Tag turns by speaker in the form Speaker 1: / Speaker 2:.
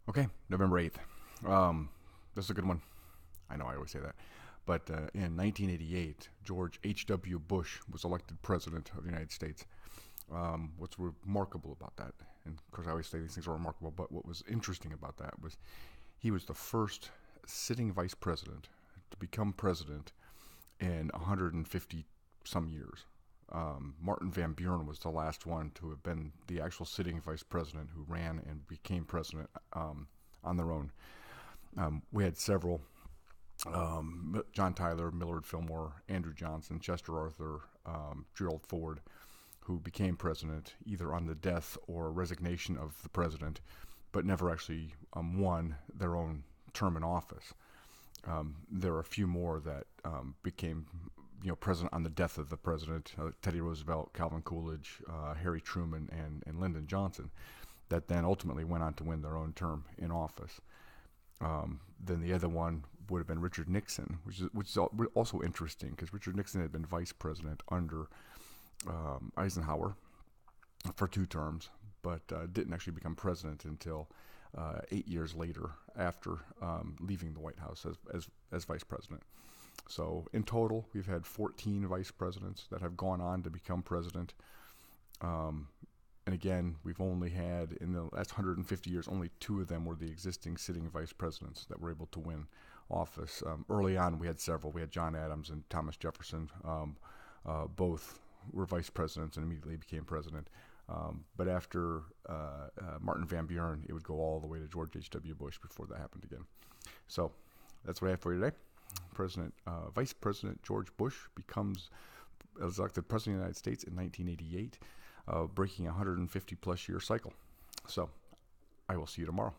Speaker 1: Okay, November 8th. This is a good one. I know I always say that. But in 1988, George H.W. Bush was elected president of the United States. What's remarkable about that, and of course I always say these things are remarkable, but what was interesting about that was he was the first sitting vice president to become president in 150 some years. Martin Van Buren was the last one to have been the actual sitting vice president who ran and became president on their own. We had several: John Tyler, Millard Fillmore, Andrew Johnson, Chester Arthur, Gerald Ford, who became president either on the death or resignation of the president, but never actually won their own term in office. There are a few more that became president on the death of the president: Teddy Roosevelt, Calvin Coolidge, Harry Truman, and Lyndon Johnson, that then ultimately went on to win their own term in office. Then the other one would have been Richard Nixon, which is also interesting because Richard Nixon had been vice president under Eisenhower for 2 terms, but didn't actually become president until 8 years later after leaving the White House as vice president. So in total, we've had 14 vice presidents that have gone on to become president. And again, we've only had, in the last 150 years, only 2 of them were the existing sitting vice presidents that were able to win office. Early on, we had several. We had John Adams and Thomas Jefferson. Both were vice presidents and immediately became president. But after Martin Van Buren, it would go all the way to George H.W. Bush before that happened again. So that's what I have for you today. Vice President George Bush becomes elected president of the United States in 1988, breaking a 150 plus year cycle. So I will see you tomorrow.